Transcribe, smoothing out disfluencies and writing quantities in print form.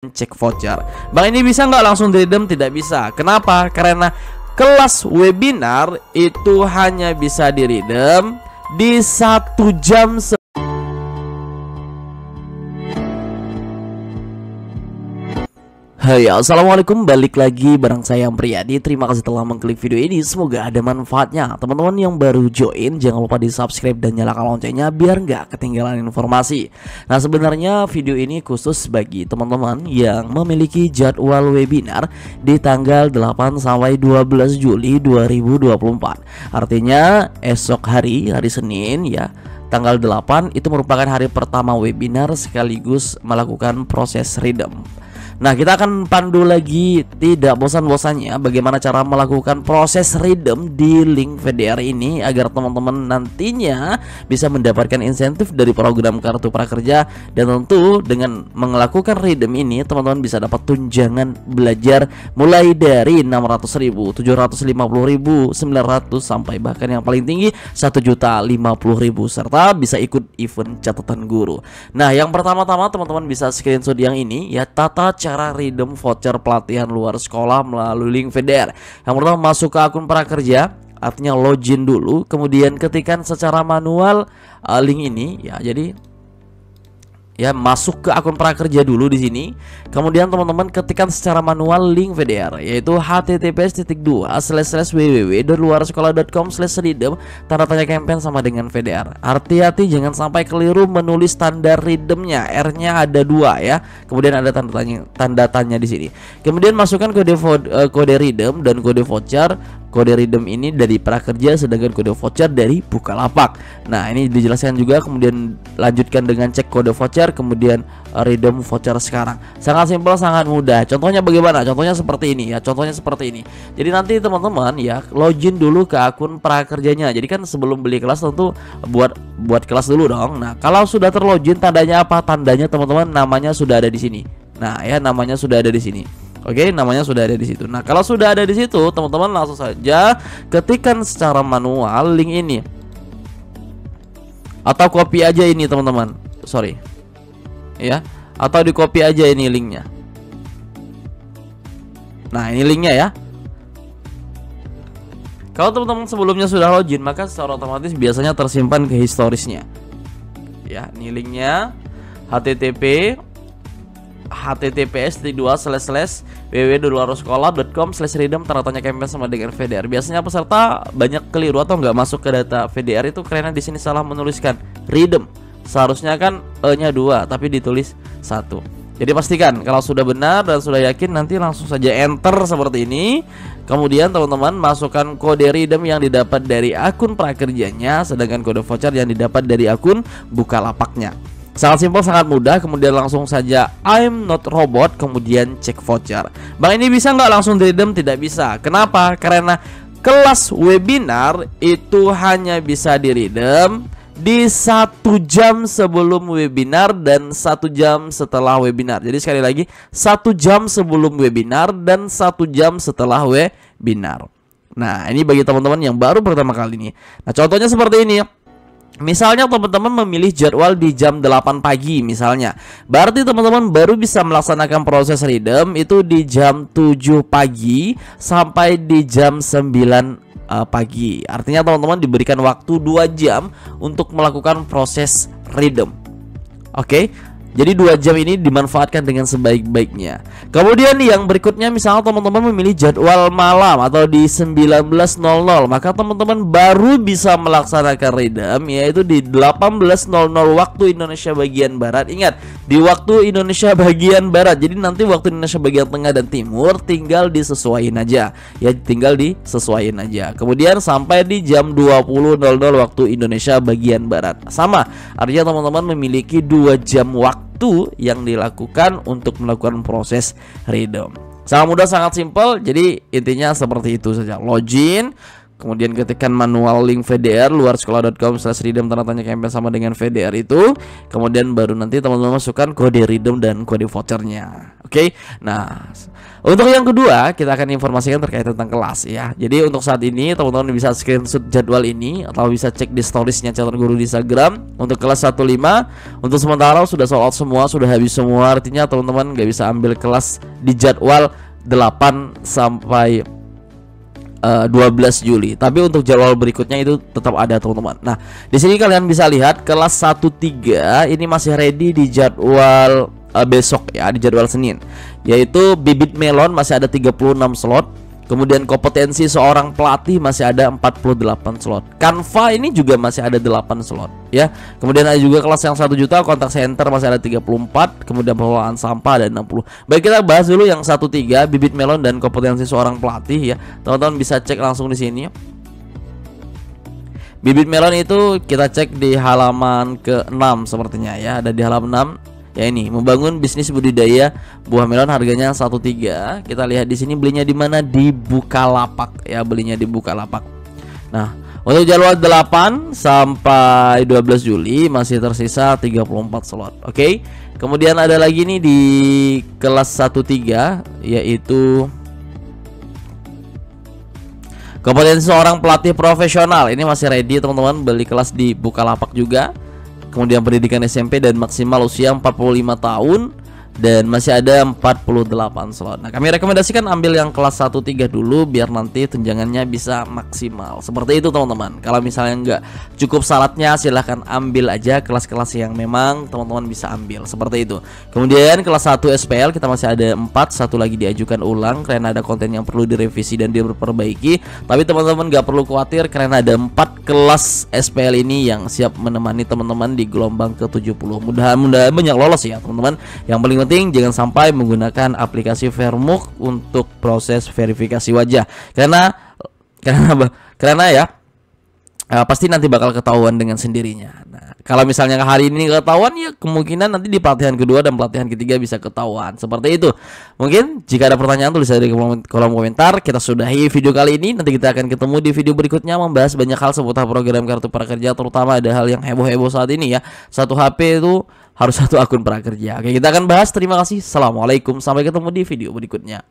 cek voucher. Bang, ini bisa nggak langsung di-redeem? Tidak bisa. Kenapa? Karena kelas webinar itu hanya bisa di-redeem di 1 jam. Hai, assalamualaikum, balik lagi bareng saya Priyadi. Terima kasih telah mengklik video ini, semoga ada manfaatnya. Teman-teman yang baru join, jangan lupa di subscribe dan nyalakan loncengnya biar nggak ketinggalan informasi. Nah, sebenarnya video ini khusus bagi teman-teman yang memiliki jadwal webinar di tanggal 8 sampai 12 Juli 2024. Artinya esok hari Senin ya, tanggal 8 itu merupakan hari pertama webinar sekaligus melakukan proses redeem. Nah, kita akan pandu lagi tidak bosan-bosannya bagaimana cara melakukan proses redeem di link VDR ini agar teman-teman nantinya bisa mendapatkan insentif dari program Kartu Prakerja. Dan tentu dengan melakukan redeem ini teman-teman bisa dapat tunjangan belajar mulai dari 600.000, 750.000, 900 sampai bahkan yang paling tinggi 1.050.000 serta bisa ikut event catatan guru. Nah, yang pertama-tama teman-teman bisa screenshot yang ini ya, tata cara redeem voucher pelatihan luar sekolah melalui link VDR. Yang pertama, masuk ke akun prakerja, artinya login dulu, kemudian ketikkan secara manual link ini ya. Jadi ya, masuk ke akun prakerja dulu di sini. Kemudian teman-teman ketikkan secara manual link VDR, yaitu https://www.luarsekolah.com/redeem tanda tanya campaign sama dengan VDR. Hati-hati jangan sampai keliru menulis tanda redeemnya. R-nya ada 2 ya. Kemudian ada tanda tanya di sini. Kemudian masukkan kode redeem dan kode voucher. Kode redeem ini dari prakerja, sedangkan kode voucher dari Bukalapak. Nah, ini dijelaskan juga. Kemudian lanjutkan dengan cek kode voucher, kemudian redeem voucher sekarang. Sangat simpel, sangat mudah. Contohnya bagaimana? Contohnya seperti ini ya. Contohnya seperti ini. Jadi nanti teman-teman ya, login dulu ke akun prakerjanya. Jadi kan sebelum beli kelas tentu buat kelas dulu dong. Nah, kalau sudah terlogin, tandanya apa? Tandanya teman-teman namanya sudah ada di sini. Nah, ya, namanya sudah ada di sini. Oke, namanya sudah ada di situ. Nah, kalau sudah ada di situ, teman-teman langsung saja ketikkan secara manual link ini. Atau copy aja ini, teman-teman. Sorry. Ya, atau di copy aja ini linknya. Nah, ini linknya ya. Kalau teman-teman sebelumnya sudah login, maka secara otomatis biasanya tersimpan ke historisnya. Ya, ini linknya. https://www.luarsekolah.com/redeem tanda tanya campaign sama dengan VDR. Biasanya peserta banyak keliru atau nggak masuk ke data VDR itu karena di sini salah menuliskan redeem. Seharusnya kan E-nya 2 tapi ditulis 1. Jadi pastikan kalau sudah benar dan sudah yakin, nanti langsung saja enter seperti ini. Kemudian teman-teman masukkan kode redeem yang didapat dari akun prakerjanya, sedangkan kode voucher yang didapat dari akun Bukalapaknya. Sangat simpel, sangat mudah. Kemudian langsung saja I'm not robot, kemudian cek voucher. Bang, ini bisa nggak langsung di-redeem? Tidak bisa. Kenapa? Karena kelas webinar itu hanya bisa di-redeem di 1 jam sebelum webinar dan 1 jam setelah webinar. Jadi sekali lagi, 1 jam sebelum webinar dan 1 jam setelah webinar. Nah, ini bagi teman-teman yang baru pertama kali ini. Nah, contohnya seperti ini. Misalnya teman-teman memilih jadwal di jam 8 pagi misalnya. Berarti teman-teman baru bisa melaksanakan proses redeem itu di jam 7 pagi sampai di jam 9 pagi. Artinya teman-teman diberikan waktu 2 jam untuk melakukan proses redeem. Oke. Jadi 2 jam ini dimanfaatkan dengan sebaik-baiknya. Kemudian yang berikutnya, misalnya teman-teman memilih jadwal malam atau di 19.00, maka teman-teman baru bisa melaksanakan redeem yaitu di 18.00 waktu Indonesia bagian Barat. Ingat, di waktu Indonesia bagian Barat. Jadi nanti waktu Indonesia bagian Tengah dan Timur tinggal disesuaikan aja. Ya, tinggal disesuaikan aja. Kemudian sampai di jam 20.00 waktu Indonesia bagian Barat. Sama, artinya teman-teman memiliki 2 jam waktu yang dilakukan untuk melakukan proses redeem. Sangat mudah, sangat simpel. Jadi intinya seperti itu saja. Login, kemudian ketikkan manual link VDR luar sekolah.com/redeem tanda tanya campaign sama dengan VDR itu, kemudian baru nanti teman-teman masukkan kode redeem dan kode vouchernya. Oke. Nah, untuk yang kedua kita akan informasikan terkait tentang kelas ya. Jadi untuk saat ini teman-teman bisa screenshot jadwal ini atau bisa cek di storiesnya Calon Guru di Instagram. Untuk kelas 15 untuk sementara sudah sold out semua, sudah habis semua. Artinya teman-teman nggak bisa ambil kelas di jadwal 8 sampai 12 Juli. Tapi untuk jadwal berikutnya itu tetap ada teman-teman. Nah, di sini kalian bisa lihat kelas 13 ini masih ready di jadwal besok ya, di jadwal Senin. Yaitu bibit melon masih ada 36 slot. Kemudian kompetensi seorang pelatih masih ada 48 slot. Canva ini juga masih ada 8 slot ya. Kemudian ada juga kelas yang 1 juta, kontak center masih ada 34. Kemudian pengelolaan sampah ada 60. Baik, kita bahas dulu yang 13 bibit melon dan kompetensi seorang pelatih ya. Teman-teman bisa cek langsung di sini. Bibit melon itu kita cek di halaman ke-6 sepertinya ya. Ada di halaman 6. Ya, ini membangun bisnis budidaya buah melon harganya 13. Kita lihat di sini belinya di mana, di Bukalapak ya, belinya di Bukalapak. Nah, untuk jadwal 8 sampai 12 Juli masih tersisa 34 slot. Oke. Kemudian ada lagi nih di kelas 13 yaitu kompetensi seorang pelatih profesional. Ini masih ready teman-teman, beli kelas di Bukalapak juga. Kemudian pendidikan SMP dan maksimal usia 45 tahun dan masih ada 48 slot. Nah, kami rekomendasikan ambil yang kelas 13 dulu biar nanti tunjangannya bisa maksimal. Seperti itu teman-teman. Kalau misalnya nggak cukup syaratnya silahkan ambil aja kelas-kelas yang memang teman-teman bisa ambil. Seperti itu. Kemudian kelas 1 SPL kita masih ada 4, satu lagi diajukan ulang karena ada konten yang perlu direvisi dan diperbaiki. Tapi teman-teman nggak perlu khawatir karena ada 4 kelas SPL ini yang siap menemani teman-teman di gelombang ke-70. Mudah-mudahan banyak lolos ya teman-teman. Yang paling penting jangan sampai menggunakan aplikasi Vermuk untuk proses verifikasi wajah karena ya pasti nanti bakal ketahuan dengan sendirinya. Nah, kalau misalnya hari ini ketahuan ya kemungkinan nanti di pelatihan kedua dan pelatihan ketiga bisa ketahuan. Seperti itu. Mungkin jika ada pertanyaan tulis di kolom komentar. Kita sudahi video kali ini. Nanti kita akan ketemu di video berikutnya membahas banyak hal seputar program kartu prakerja, terutama ada hal yang heboh-heboh saat ini ya. Satu HP itu harus satu akun prakerja. Oke, kita akan bahas. Terima kasih. Assalamualaikum. Sampai ketemu di video berikutnya.